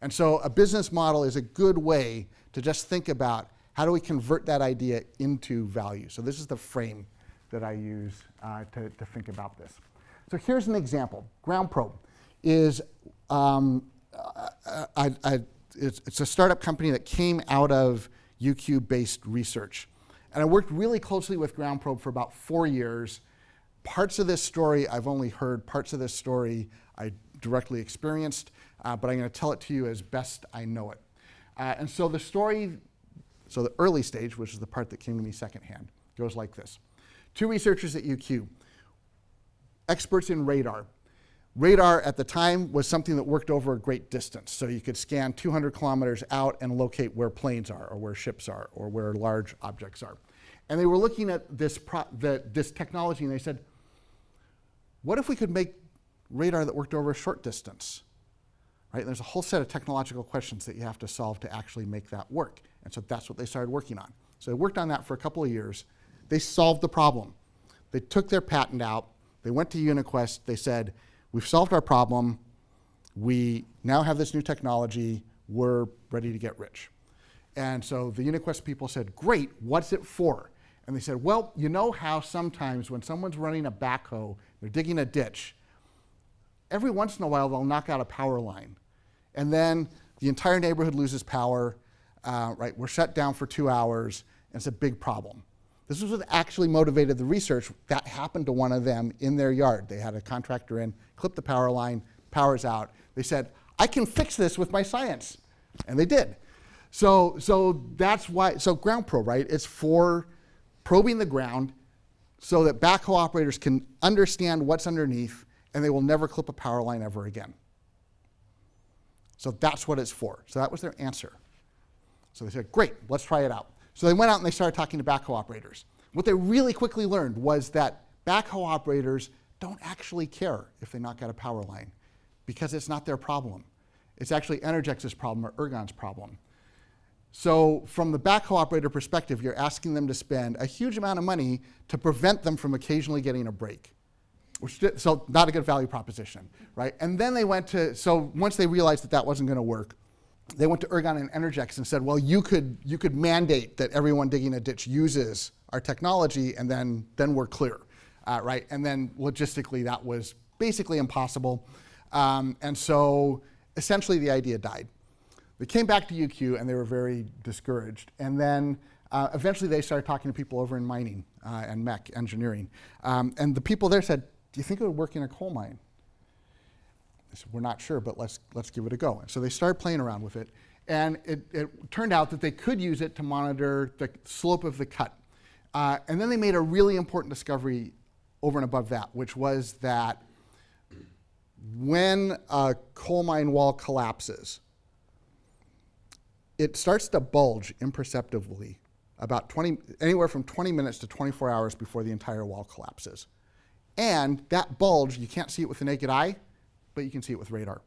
And so a business model is a good way to just think about how do we convert that idea into value. So this is the frame that I use to think about this. So here's an example. GroundProbe is it's a startup company that came out of UQ-based research. And I worked really closely with GroundProbe for about 4 years. Parts of this story I've only heard, parts of this story I directly experienced, but I'm going to tell it to you as best I know it. And so the story, so the early stage, which is the part that came to me secondhand, goes like this. 2 researchers at UQ, experts in radar. Radar at the time was something that worked over a great distance. So you could scan 200 kilometers out and locate where planes are, or where ships are, or where large objects are. And they were looking at this technology, and they said, what if we could make radar that worked over a short distance? Right? And there's a whole set of technological questions that you have to solve to actually make that work. And so that's what they started working on. So they worked on that for a couple of years. They solved the problem. They took their patent out. They went to UniQuest. They said, we've solved our problem. We now have this new technology. We're ready to get rich. And so the UniQuest people said, great, what's it for? And they said, well, you know how sometimes when someone's running a backhoe, they're digging a ditch, every once in a while they'll knock out a power line. And then the entire neighborhood loses power, right? We're shut down for 2 hours, and it's a big problem. This is what actually motivated the research. That happened to one of them in their yard. They had a contractor in, clipped the power line, power's out. They said, I can fix this with my science. And they did. So that's why, so GroundProbe, right? It's for probing the ground so that backhoe operators can understand what's underneath, and they will never clip a power line ever again. So that's what it's for. So that was their answer. So they said, great, let's try it out. So they went out and they started talking to backhoe operators. What they really quickly learned was that backhoe operators don't actually care if they knock out a power line, because it's not their problem. It's actually Energex's problem or Ergon's problem. So from the backhoe operator perspective, you're asking them to spend a huge amount of money to prevent them from occasionally getting a break. So not a good value proposition, right? And then they went to, so once they realized that that wasn't going to work, they went to Ergon and Energex and said, well, you could mandate that everyone digging a ditch uses our technology, and then we're clear, right? And then logistically, that was basically impossible. And so essentially the idea died. They came back to UQ and they were very discouraged. And then eventually they started talking to people over in mining and mech engineering. And the people there said, do you think it would work in a coal mine? They said, we're not sure, but let's give it a go. And so they started playing around with it. And it turned out that they could use it to monitor the slope of the cut. And then they made a really important discovery over and above that, which was that when a coal mine wall collapses, it starts to bulge imperceptibly about anywhere from 20 minutes to 24 hours before the entire wall collapses. And that bulge, you can't see it with the naked eye, but you can see it with radar.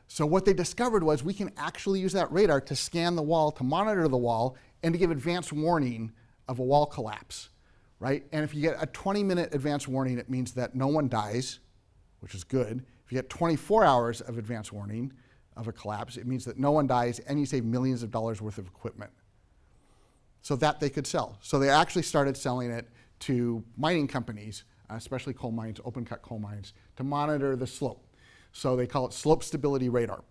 So what they discovered was we can actually use that radar to scan the wall, to monitor the wall, and to give advance warning of a wall collapse, right? And if you get a 20-minute advance warning, it means that no one dies, which is good. If you get 24 hours of advance warning of a collapse, it means that no one dies and you save millions of dollars worth of equipment. So that they could sell. So they actually started selling it to mining companies, especially coal mines, open cut coal mines, to monitor the slope. So they call it slope stability radar.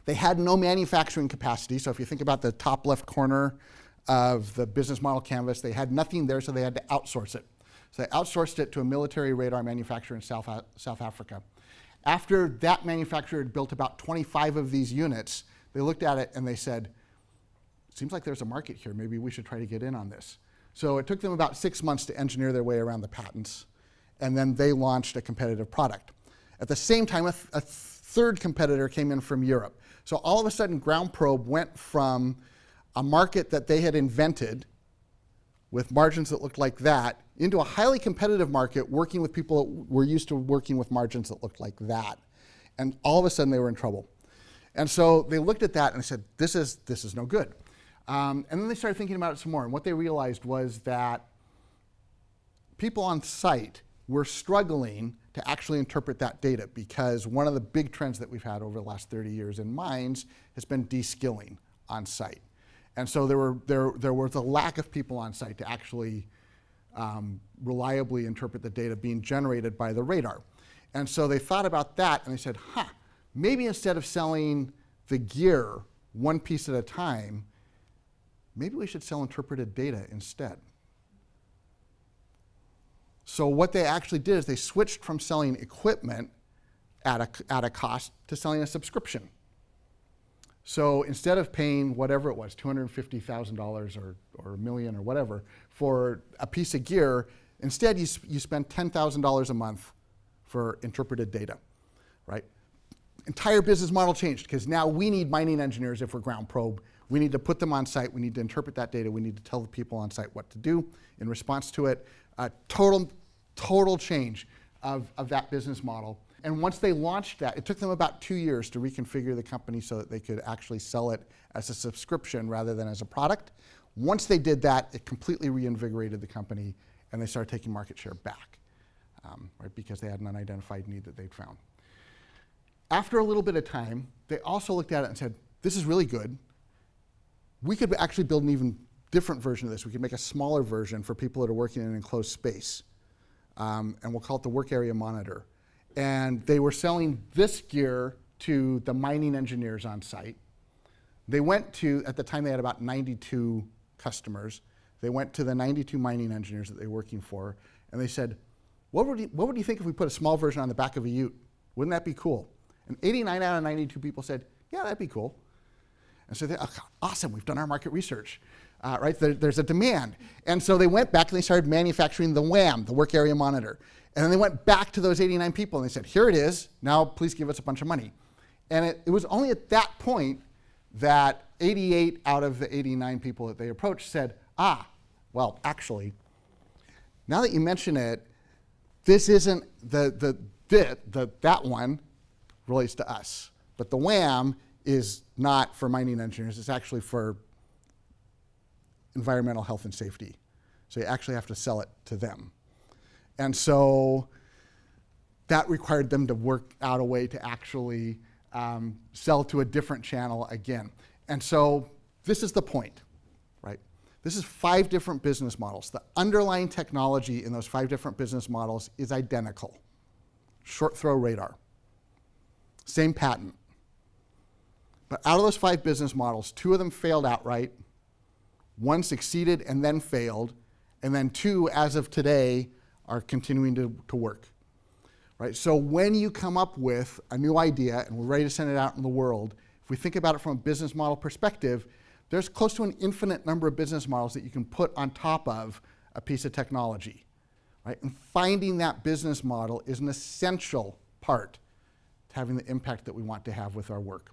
They had no manufacturing capacity. So if you think about the top left corner of the business model canvas, they had nothing there, so they had to outsource it. So they outsourced it to a military radar manufacturer in South Africa. After that manufacturer had built about 25 of these units, they looked at it and they said, seems like there's a market here. Maybe we should try to get in on this. So it took them about 6 months to engineer their way around the patents, and then they launched a competitive product. At the same time, a third competitor came in from Europe. So all of a sudden, GroundProbe went from a market that they had invented with margins that looked like that into a highly competitive market working with people that were used to working with margins that looked like that. And all of a sudden, they were in trouble. And so they looked at that and they said, this is no good. And then they started thinking about it some more. And what they realized was that people on site were struggling to actually interpret that data, because one of the big trends that we've had over the last 30 years in mines has been de-skilling on site. And so there was a lack of people on site to actually reliably interpret the data being generated by the radar. And so they thought about that and they said, maybe instead of selling the gear one piece at a time, maybe we should sell interpreted data instead. So what they actually did is they switched from selling equipment at a cost to selling a subscription. So instead of paying whatever it was, $250,000 or $1 million or whatever for a piece of gear, instead you spend $10,000 a month for interpreted data, right? Entire business model changed, because now we need mining engineers if we're ground probe. We need to put them on site, we need to interpret that data, we need to tell the people on site what to do in response to it. Total change of that business model. And once they launched that, it took them about 2 years to reconfigure the company so that they could actually sell it as a subscription rather than as a product. Once they did that, it completely reinvigorated the company and they started taking market share back, right, because they had an unidentified need that they'd found. After a little bit of time, they also looked at it and said, this is really good. We could actually build an even different version of this. We could make a smaller version for people that are working in an enclosed space. And we'll call it the work area monitor. And they were selling this gear to the mining engineers on site. They went to, at the time they had about 92 customers. They went to the 92 mining engineers that they were working for, and they said, what would you think if we put a small version on the back of a ute? Wouldn't that be cool? And 89 out of 92 people said, yeah, that'd be cool. And so they, okay, awesome, we've done our market research, right? There's a demand. And so they went back and they started manufacturing the WAM, the work area monitor. And then they went back to those 89 people and they said, here it is, now please give us a bunch of money. And it was only at that point that 88 out of the 89 people that they approached said, well, actually, now that you mention it, this isn't that one relates to us. But the WAM is not for mining engineers, it's actually for environmental health and safety. So you actually have to sell it to them. And so that required them to work out a way to actually sell to a different channel again. And so this is the point, right? This is 5 different business models. The underlying technology in those 5 different business models is identical. Short throw radar, same patent. But out of those 5 business models, 2 of them failed outright, 1 succeeded and then failed, and then 2, as of today, are continuing to work, right? So when you come up with a new idea and we're ready to send it out in the world, if we think about it from a business model perspective, there's close to an infinite number of business models that you can put on top of a piece of technology, right? And finding that business model is an essential part to having the impact that we want to have with our work.